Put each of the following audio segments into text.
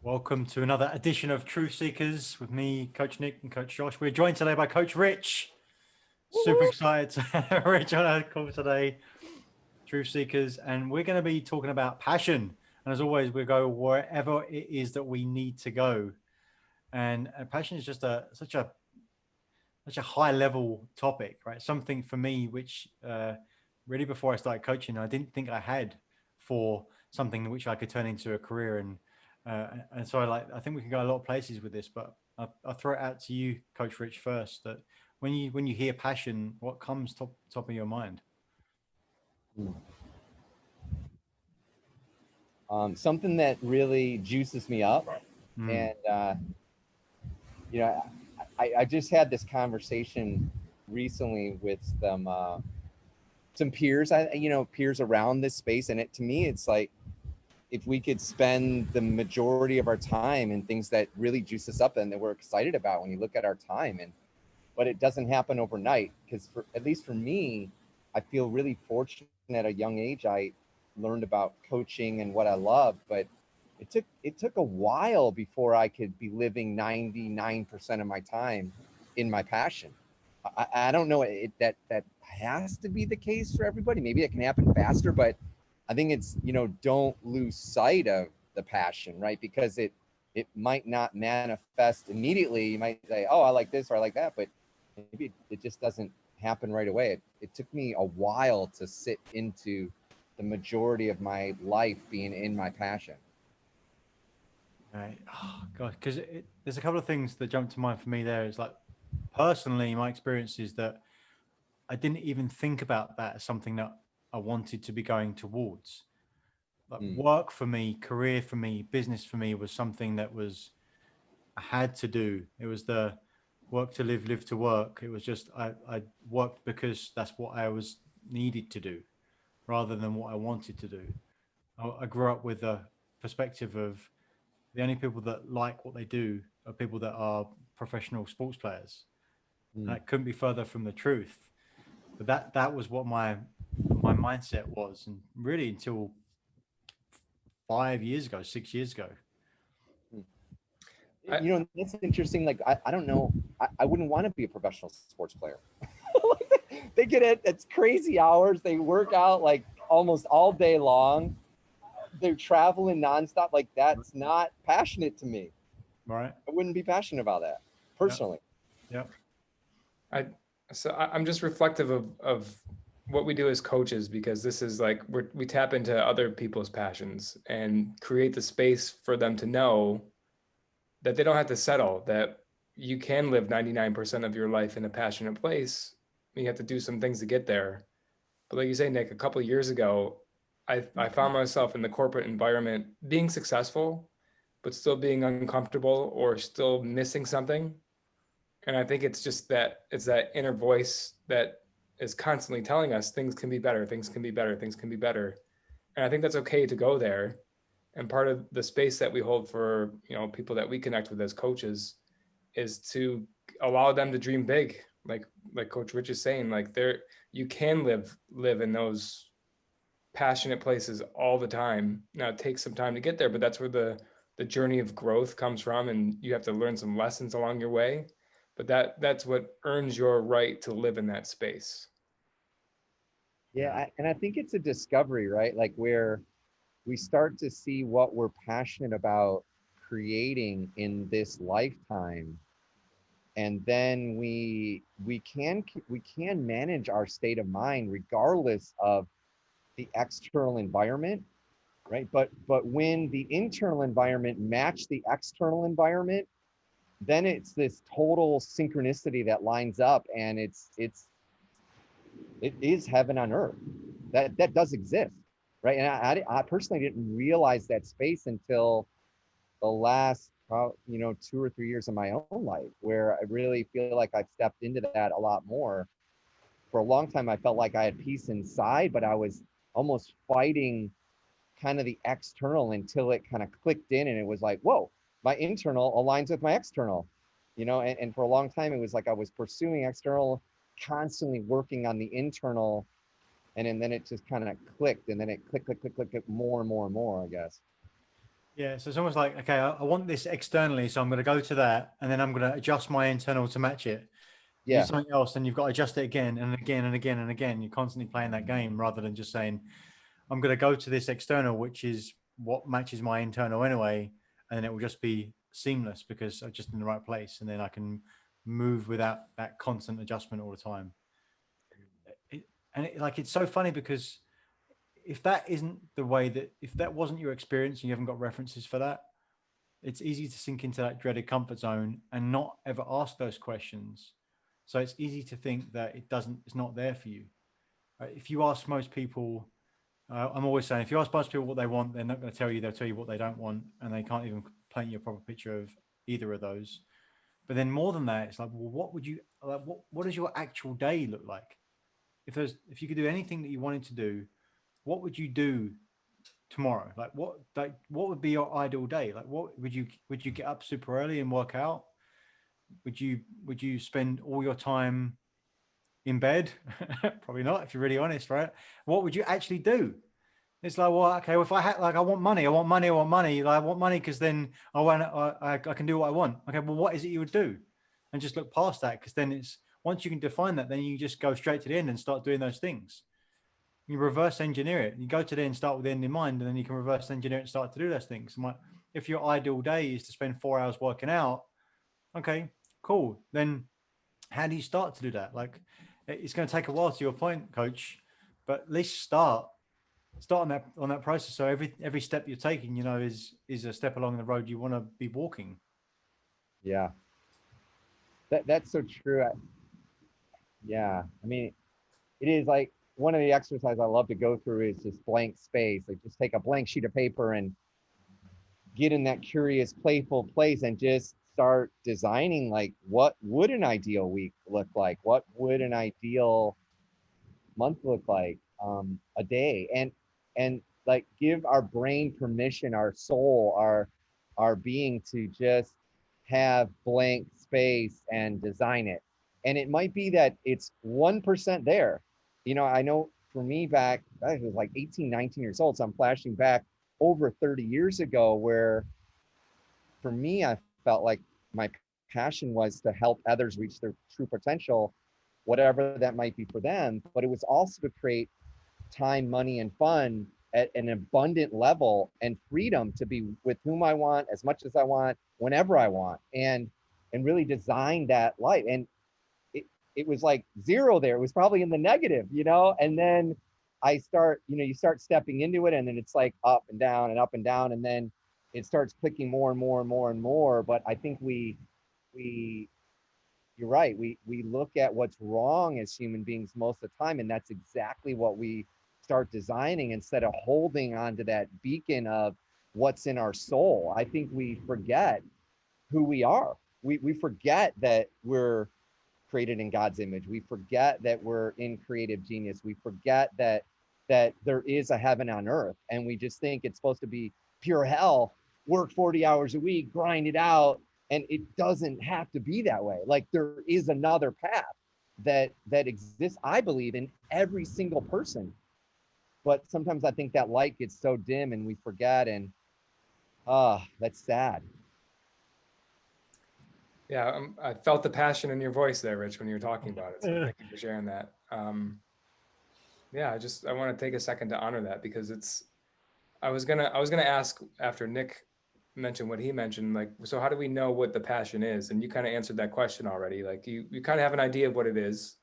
Welcome to another edition of Truth Seekers with me, Coach Nick and Coach Josh. We're joined today by Coach Rich. Super excited to have Rich on our call today, Truth Seekers, and we're going to be talking about passion. And as always, we go wherever it is that we need to go. And passion is just such a high level topic, right? Something for me, which really before I started coaching, I didn't think I had for something which I could turn into a career. And so I think we can go a lot of places with this, but I'll throw it out to you, Coach Rich, first. That when you hear passion, what comes top of your mind? Something that really juices me up. And, I just had this conversation recently with some peers, peers around this space. And to me, it's like, if we could spend the majority of our time in things that really juice us up and that we're excited about when you look at our time, but it doesn't happen overnight. Because at least for me, I feel really fortunate at a young age. I learned about coaching and what I love, but it took a while before I could be living 99% of my time in my passion. I don't know that has to be the case for everybody. Maybe it can happen faster, but I think it's, don't lose sight of the passion, right? Because it might not manifest immediately. You might say, oh, I like this or I like that, but maybe it just doesn't happen right away. It took me a while to sit into the majority of my life being in my passion. Right. Oh, God, because there's a couple of things that jump to mind for me there. Is like, personally, my experience is that I didn't even think about that as something that I wanted to be going towards. Like work for me, career for me, business for me was something that I had to do. It was the work to live, live to work. It was just I worked because that's what I was needed to do rather than what I wanted to do. I grew up with a perspective of the only people that like what they do are people that are professional sports players. And it couldn't be further from the truth. But that was what my mindset was, and really until 5 years ago, 6 years ago. That's interesting. Like, I don't know. I wouldn't want to be a professional sports player. They get it. It's crazy hours. They work out like almost all day long. They're traveling nonstop. Like, that's not passionate to me. Right. I wouldn't be passionate about that personally. Yeah. I'm just reflective of what we do as coaches, because this is like we tap into other people's passions and create the space for them to know that they don't have to settle, that you can live 99% of your life in a passionate place. You have to do some things to get there. But like you say, Nick, a couple of years ago, I found myself in the corporate environment being successful, but still being uncomfortable or still missing something. And I think it's just that it's that inner voice that is constantly telling us things can be better, things can be better, things can be better. And I think that's okay to go there. And part of the space that we hold for, people that we connect with as coaches is to allow them to dream big. Like Coach Rich is saying, like you can live in those passionate places all the time. Now it takes some time to get there, but that's where the journey of growth comes from. And you have to learn some lessons along your way. But that's what earns your right to live in that space. Yeah. And I think it's a discovery, right? Like, where we start to see what we're passionate about creating in this lifetime. And then we can manage our state of mind regardless of the external environment, right? But when the internal environment match the external environment, then it's this total synchronicity that lines up, and it is heaven on earth. That does exist, right? And I personally didn't realize that space until the last 2 or 3 years of my own life, where I really feel like I've stepped into that a lot more. For a long time, I felt like I had peace inside, but I was almost fighting kind of the external until it kind of clicked in, and it was like, whoa, my internal aligns with my external, and for a long time, it was like I was pursuing external, constantly working on the internal, and then it just kind of clicked, and then it click more and more and more, I guess. Yeah, so it's almost like, okay, I want this externally, so I'm going to go to that, and then I'm going to adjust my internal to match it. You do Yeah. something else, then you've got to adjust it again and again and again and again. You're constantly playing that game rather than just saying, I'm going to go to this external, which is what matches my internal anyway, and then it will just be seamless because I'm just in the right place, and then I can move without that constant adjustment all the time. Like, it's so funny because if that isn't the way that, if that wasn't your experience and you haven't got references for that, it's easy to sink into that dreaded comfort zone and not ever ask those questions. So it's easy to think that it's not there for you. If you ask most people, I'm always saying, if you ask most people what they want, they're not going to tell you. They'll tell you what they don't want, and they can't even paint you a proper picture of either of those. But then more than that, it's like, well, what would you like? What does your actual day look like? If you could do anything that you wanted to do, what would you do tomorrow? What would be your ideal day? Like, what would you get up super early and work out? Would you spend all your time in bed? Probably not, if you're really honest, right? What would you actually do? It's like, well, okay, well, if I had, like, I want money, I want money, I want money. Like, I want money because then I can do what I want. Okay, well, what is it you would do? And just look past that, because then it's, once you can define that, then you just go straight to the end and start doing those things. You reverse engineer it. You go to the end, start with the end in mind, and then you can reverse engineer it and start to do those things. If your ideal day is to spend 4 hours working out, okay, cool. Then how do you start to do that? Like, it's going to take a while, to your point, coach, but at least start on that process. So every step you're taking, is a step along the road you want to be walking. Yeah. That's so true. Yeah. I mean, it is like one of the exercises I love to go through is just blank space. Like, just take a blank sheet of paper and get in that curious, playful place and just start designing, like, what would an ideal week look like? What would an ideal month look like? A day, and like, give our brain permission, our soul, our being, to just have blank space and design it. And it might be that it's 1% there. I know for me, back, I was like 18, 19 years old, so I'm flashing back over 30 years ago, where for me, I felt like my passion was to help others reach their true potential, whatever that might be for them. But it was also to create time, money, and fun at an abundant level, and freedom to be with whom I want, as much as I want, whenever I want, and really design that life. And it was like zero there. It was probably in the negative, and then you start stepping into it, and then it's like up and down and up and down, and then it starts clicking more and more and more and more. But I think you're right. We look at what's wrong as human beings most of the time, and that's exactly what we start designing, instead of holding on to that beacon of what's in our soul. I think we forget who we are. We forget that we're created in God's image. We forget that we're in creative genius. We forget that there is a heaven on earth, and we just think it's supposed to be pure hell. Work 40 hours a week, grind it out, and it doesn't have to be that way. Like, there is another path that exists, I believe, in every single person. But sometimes I think that light gets so dim and we forget, and that's sad. Yeah, I felt the passion in your voice there, Rich, when you were talking about it. So thank you for sharing that. Yeah, I want to take a second to honor that, because I was gonna ask, after Nick mentioned what he mentioned, like, so how do we know what the passion is? And you kind of answered that question already. Like, you kind of have an idea of what it is.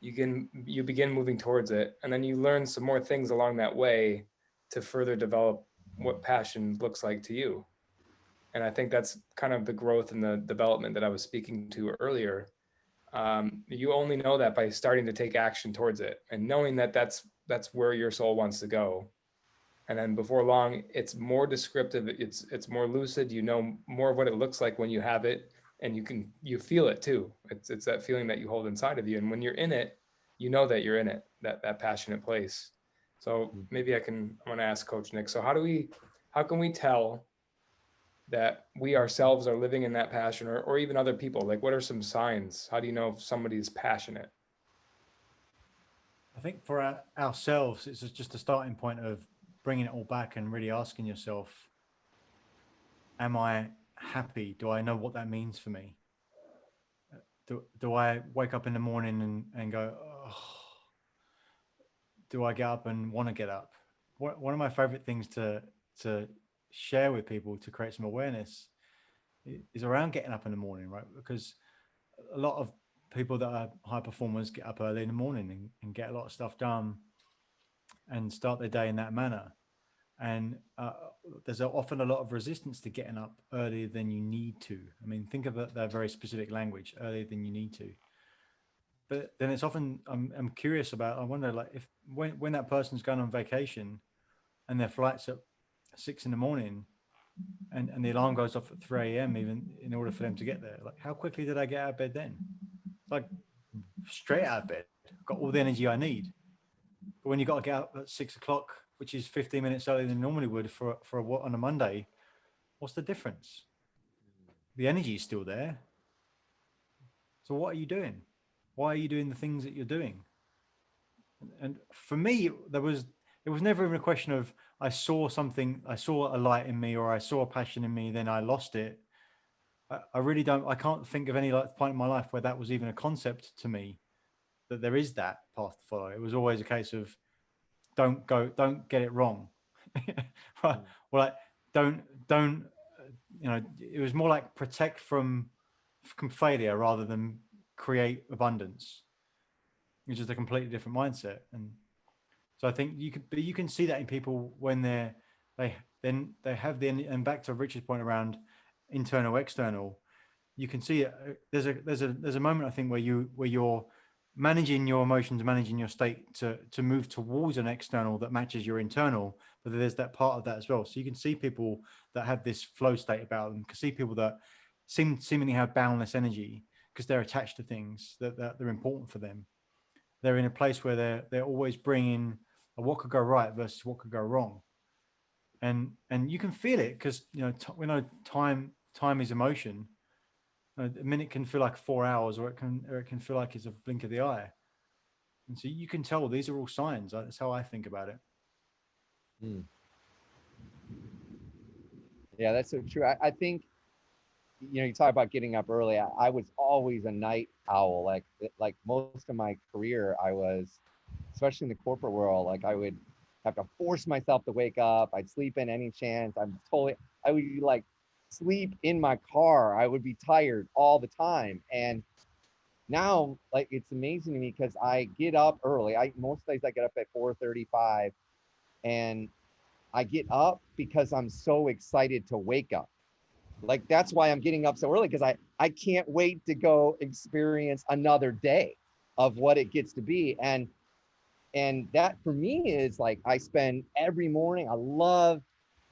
You begin moving towards it, and then you learn some more things along that way to further develop what passion looks like to you. And I think that's kind of the growth and the development that I was speaking to earlier. You only know that by starting to take action towards it, and knowing that that's where your soul wants to go. And then before long, it's more descriptive. It's more lucid. You know more of what it looks like when you have it, and you feel it too. It's that feeling that you hold inside of you. And when you're in it, you know that you're in it, that passionate place. So maybe I want to ask Coach Nick. So how can we tell that we ourselves are living in that passion, or even other people? Like, what are some signs? How do you know if somebody's passionate? I think for ourselves, it's just a starting point of bringing it all back and really asking yourself, am I happy? Do I know what that means for me? Do I wake up in the morning and go, oh, do I get up and want to get up? One of my favorite things to share with people to create some awareness is around getting up in the morning, right? Because a lot of people that are high performers get up early in the morning and get a lot of stuff done and start their day in that manner. And there's often a lot of resistance to getting up earlier than you need to. I mean, think of that very specific language, earlier than you need to. But then it's often, I'm curious about, I wonder, like, if when that person's going on vacation and their flight's at 6 in the morning and the alarm goes off at 3 a.m. even in order for them to get there, like, how quickly did I get out of bed then? It's like straight out of bed, got all the energy I need. But when you got to get up at 6 o'clock, which is 15 minutes earlier than you normally would for what on a Monday, what's the difference? The energy is still there. So what are you doing? Why are you doing the things that you're doing? And for me, it was never even a question of I saw something, I saw a light in me, or I saw a passion in me, then I lost it. I really don't. I can't think of any point in my life where that was even a concept to me, that there is that path to follow. It was always a case of don't get it wrong. Right? Well, like don't it was more like protect from failure rather than create abundance, which is a completely different mindset. And so I think you can see that in people when they have the, and back to Richard's point around internal, external, you can see it. There's a moment, I think, where you're managing your emotions, managing your state to move towards an external that matches your internal, but there's that part of that as well. So you can see people that have this flow state about them, you can see people that seemingly have boundless energy because they're attached to things that they're important for them. They're in a place where they're always bringing what could go right versus what could go wrong, and you can feel it because we know time is emotion. A minute can feel like 4 hours, or it can feel like it's a blink of the eye. And so you can tell these are all signs. That's how I think about it. Hmm. Yeah, that's so true. I think, you talk about getting up early. I was always a night owl. Like most of my career, I was, especially in the corporate world, like I would have to force myself to wake up. I'd sleep in any chance. I would like sleep in my car. I would be tired all the time. And now, like, it's amazing to me because I get up early. Most days I get up at 4:35, and I get up because I'm so excited to wake up. Like, that's why I'm getting up so early, because I can't wait to go experience another day of what it gets to be. And that for me is like, I spend every morning, I love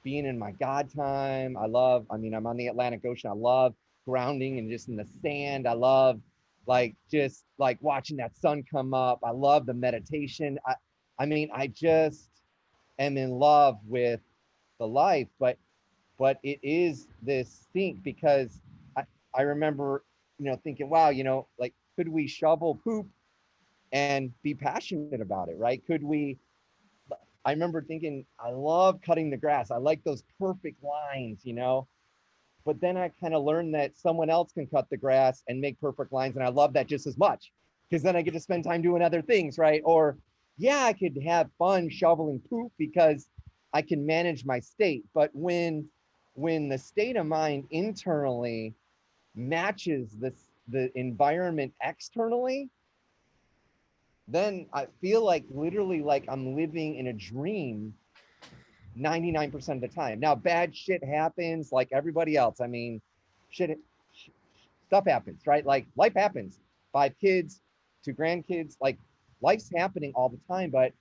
being in my God time. I'm on the Atlantic Ocean. I love grounding and just in the sand. I love just watching that sun come up. I love the meditation. I just am in love with the life, but it is this thing, because I remember, thinking, wow, like, could we shovel poop and be passionate about it, right? I remember thinking, I love cutting the grass. I like those perfect lines, but then I kind of learned that someone else can cut the grass and make perfect lines. And I love that just as much, because then I get to spend time doing other things, right? Or yeah, I could have fun shoveling poop because I can manage my state. But when the state of mind internally matches the environment externally, then I feel like literally like I'm living in a dream 99% of the time. Now, bad shit happens like everybody else. I mean, stuff happens, right? Like, life happens. 5 kids, 2 grandkids, like, life's happening all the time. But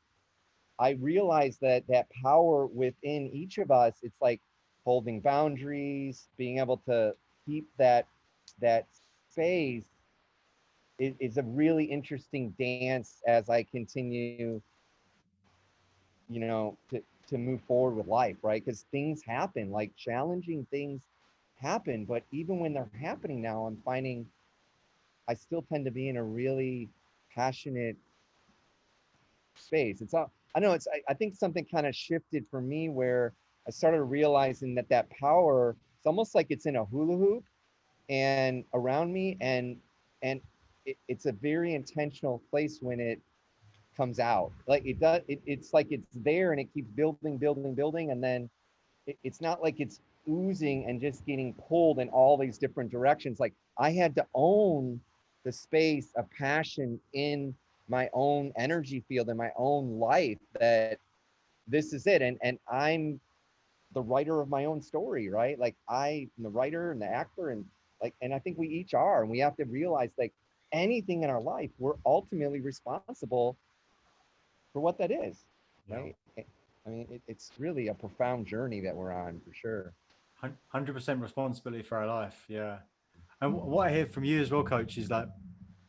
I realize that power within each of us, it's like holding boundaries, being able to keep that space is a really interesting dance as I continue, to move forward with life, right? Because things happen, like challenging things happen. But even when they're happening now, I'm finding I still tend to be in a really passionate space. I know I think something kind of shifted for me where I started realizing that power, it's almost like it's in a hula hoop and around me, and it's a very intentional place when it comes out. Like it does, it's like it's there and it keeps building, and then it's not like it's oozing and just getting pulled in all these different directions. Like I had to own the space of passion in my own energy field, in my own life, that this is it. And I'm the writer of my own story, right? Like I'm the writer and the actor, and like, and I think we each are, and we have to realize, like, anything in our life, we're ultimately responsible for what that is, right? I mean, it's really a profound journey that we're on, for sure. 100% responsibility for our life. Yeah. And what I hear from you as well, coach, is that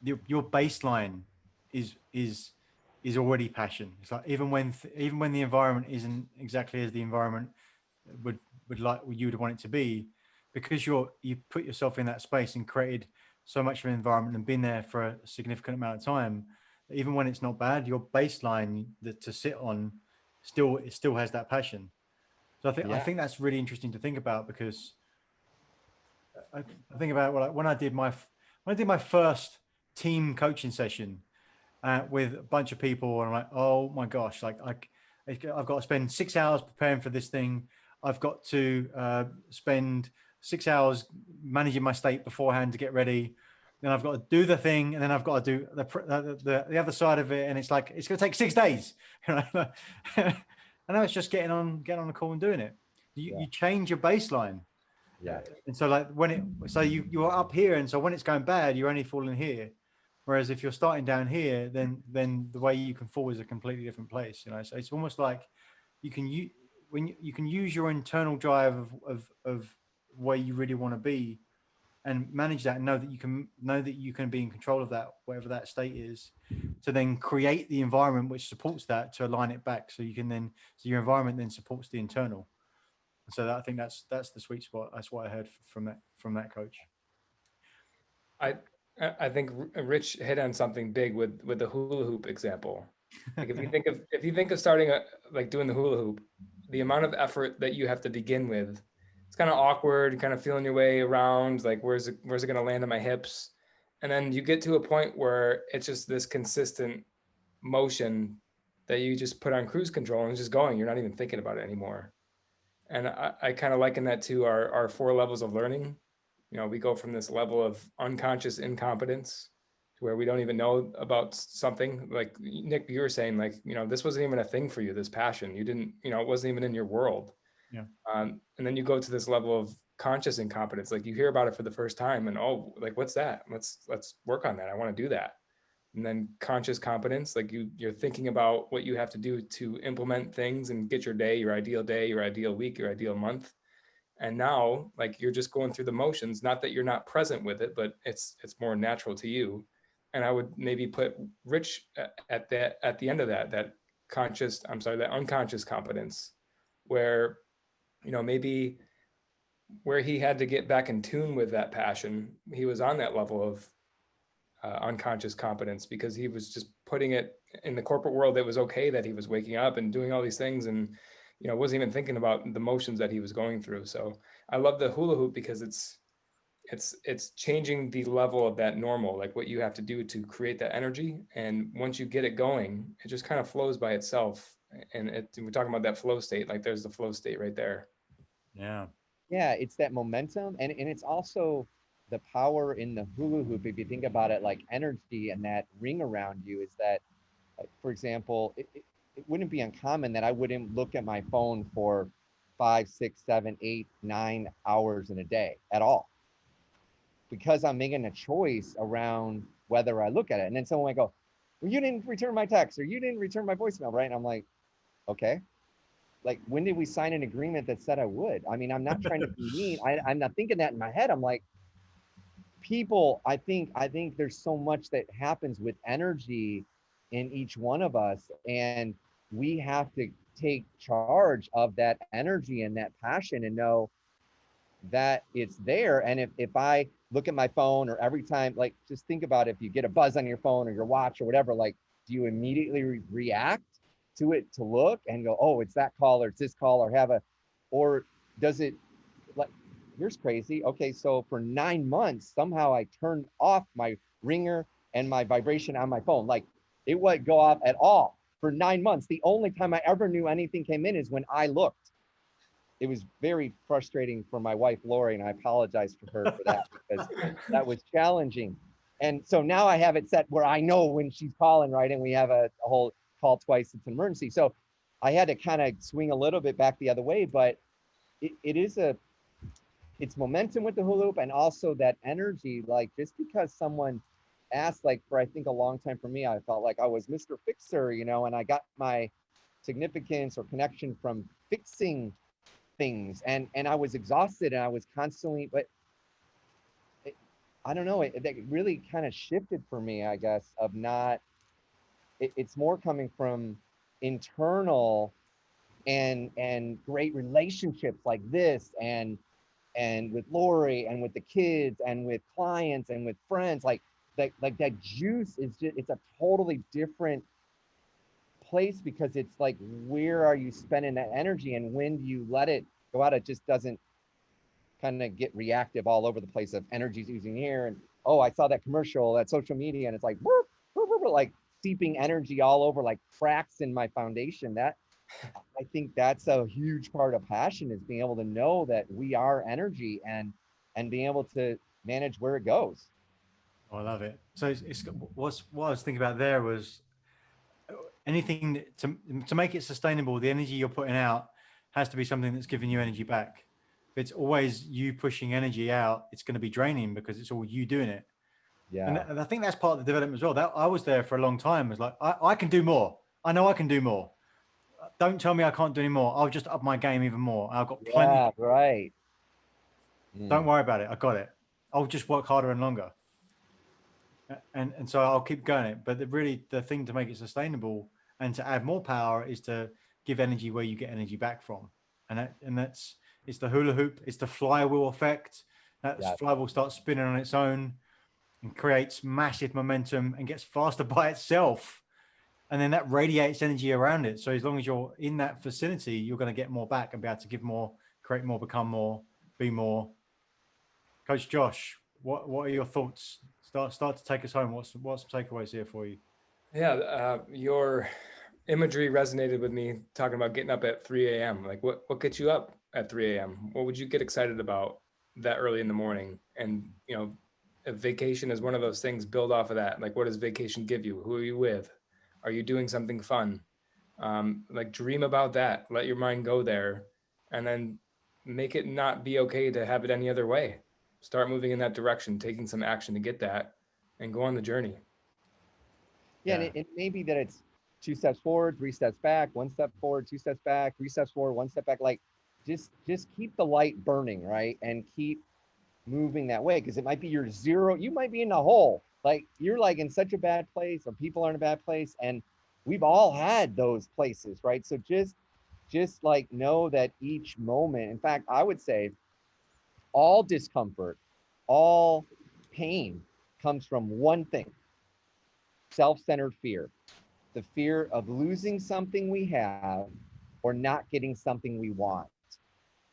your baseline is already passion. It's like even when the environment isn't exactly as the environment would like you would want it to be, because you put yourself in that space and created so much of an environment and been there for a significant amount of time, even when it's not bad, your baseline to sit on still has that passion. So I think that's really interesting to think about, because I think about when I did my first team coaching session with a bunch of people, and I'm like, oh my gosh, like I've got to spend 6 hours preparing for this thing. I've got to spend 6 hours managing my state beforehand to get ready. Then I've got to do the thing, and then I've got to do the other side of it, and it's like it's going to take 6 days. And now it's just getting on the call and doing it. You change your baseline. Yeah. And so like you're up here, and so when it's going bad, you're only falling here. Whereas if you're starting down here, then the way you can fall is a completely different place. So it's almost like you can use your internal drive of where you really want to be, and manage that, and know that you can be in control of that, whatever that state is, to then create the environment which supports that, to align it back, so your environment then supports the internal. So I think that's the sweet spot. That's what I heard from that coach. I think Rich hit on something big with the hula hoop example. Like if you think of starting like doing the hula hoop, the amount of effort that you have to begin with, it's kind of awkward, kind of feeling your way around, like where's it going to land on my hips, and then you get to a point where it's just this consistent motion that you just put on cruise control and it's just going. You're not even thinking about it anymore. And I kind of liken that to our 4 levels of learning. We go from this level of unconscious incompetence to where we don't even know about something. Like Nick, you were saying, like, this wasn't even a thing for you, this passion. You didn't, it wasn't even in your world. Yeah. And then you go to this level of conscious incompetence. Like you hear about it for the first time and, oh, like, what's that? Let's work on that. I want to do that. And then conscious competence, like you're thinking about what you have to do to implement things and get your ideal day, your ideal week, your ideal month. And now, like, you're just going through the motions, not that you're not present with it, but it's more natural to you. And I would maybe put Rich at the end of that unconscious competence, where, maybe where he had to get back in tune with that passion, he was on that level of unconscious competence, because he was just putting it in the corporate world. It was okay that he was waking up and doing all these things, and wasn't even thinking about the motions that he was going through. So I love the hula hoop, because it's changing the level of that normal, like what you have to do to create that energy. And once you get it going, it just kind of flows by itself. And we're talking about that flow state, like there's the flow state right there. Yeah. Yeah, it's that momentum, and it's also the power in the hula hoop. If you think about it, like energy and that ring around you, is that, like, for example, it wouldn't be uncommon that I wouldn't look at my phone for 5, 6, 7, 8, 9 hours in a day at all, because I'm making a choice around whether I look at it. And then someone might go, well, you didn't return my text, or you didn't return my voicemail, right? And I'm like, okay, like, when did we sign an agreement that said I would? I mean, I'm not trying to be mean. I'm not thinking that in my head. I'm like, people, I think there's so much that happens with energy in each one of us, and we have to take charge of that energy and that passion, and know that it's there. And if I look at my phone, or every time, like, just think about, if you get a buzz on your phone or your watch or whatever, like, do you immediately react to it, to look and go, oh, it's that call, or it's this call, or or does it, like, here's crazy. Okay, so for 9 months, somehow I turned off my ringer and my vibration on my phone. Like it wouldn't go off at all for 9 months. The only time I ever knew anything came in is when I looked. It was very frustrating for my wife, Lori, and I apologize for her for that because that was challenging. And so now I have it set where I know when she's calling, right? And we have a whole call twice, it's an emergency. So I had to kind of swing a little bit back the other way, but it's momentum with the hula hoop and also that energy. Like just because someone asked, like for I think a long time for me, I felt like I was Mr. Fixer, you know, and I got my significance or connection from fixing things, and I was exhausted and I was constantly, but I don't know, it really kind of shifted for me, I guess, of not, it's more coming from internal and great relationships like this and with Lori and with the kids and with clients and with friends, like that juice is just, it's a totally different place because it's like, where are you spending that energy and when do you let it go out? It just doesn't kind of get reactive all over the place of energy's using here. And, oh, I saw that commercial, that social media, and it's like, whoop, whoop, whoop, like seeping energy all over, like cracks in my foundation. That, I think that's a huge part of passion, is being able to know that we are energy and being able to manage where it goes. Oh, I love it. So what I was thinking about there was anything to make it sustainable, the energy you're putting out has to be something that's giving you energy back. If it's always you pushing energy out, it's going to be draining because it's all you doing it. Yeah. And I think that's part of the development as well. That I was there for a long time. It's like, I can do more. I know I can do more. Don't tell me I can't do any more. I'll just up my game even more. I've got plenty. Yeah, right. Don't worry about it. I got it. I'll just work harder and longer. And so I'll keep going it. But the thing to make it sustainable and to add more power is to give energy where you get energy back from. That's it's the hula hoop, it's the flywheel effect. That flywheel starts spinning on its own and creates massive momentum and gets faster by itself. And then that radiates energy around it. So as long as you're in that vicinity, you're going to get more back and be able to give more, create more, become more, be more. Coach Josh, what are your thoughts? Start to take us home. What's some takeaways here for you? Yeah, your imagery resonated with me, talking about getting up at 3 a.m. Like what gets you up at 3 a.m.? What would you get excited about that early in the morning? And, you know, a vacation is one of those things, build off of that. Like, what does vacation give you? Who are you with? Are you doing something fun? Like dream about that, let your mind go there, and then make it not be okay to have it any other way. Start moving in that direction, taking some action to get that, and go on the journey. Yeah, and it may be that it's 2 steps forward, 3 steps back, 1 step forward, 2 steps back, 3 steps forward, 1 step back. Like just keep the light burning, right? And keep moving that way, because it might be your zero. You might be in the hole. Like you're like in such a bad place, or people are in a bad place, and we've all had those places, right? So just like know that each moment, in fact, I would say all discomfort, all pain comes from one thing: self-centered fear. The fear of losing something we have or not getting something we want.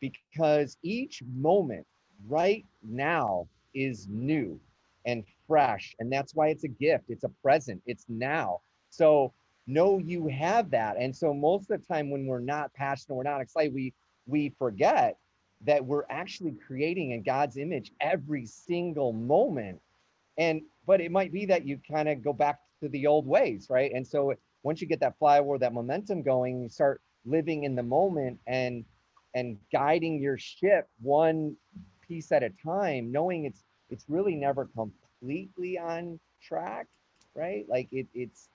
Because each moment right now is new and fresh. And that's why it's a gift. It's a present. It's now. So know you have that. And so most of the time when we're not passionate, we're not excited, we forget that we're actually creating in God's image every single moment. But it might be that you kind of go back to the old ways, right? And so once you get that flywheel, that momentum going, you start living in the moment and guiding your ship one piece at a time, knowing it's really never completely on track, right? Like it's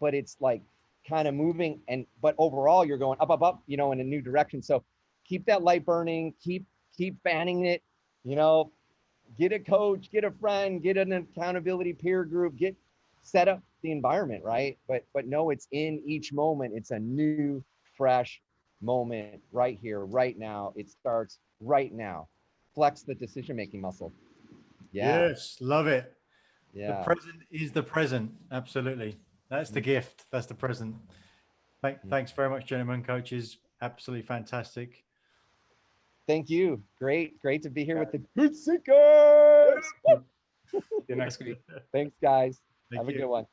but it's like kind of moving, but overall you're going up, up, up, you know, in a new direction. So keep that light burning, keep fanning it, you know. Get a coach, get a friend, get an accountability peer group, set up the environment, right? But no, it's in each moment. It's a new, fresh moment right here, right now. It starts right now. Flex the decision-making muscle. Yeah. Yes, love it. Yeah. The present is the present. Absolutely. That's the gift. That's the present. Thanks very much, gentlemen, coaches. Absolutely fantastic. Thank you. Great to be here with the Truth Seekers. See you next week. Thanks, guys. Thank Have a you. good one.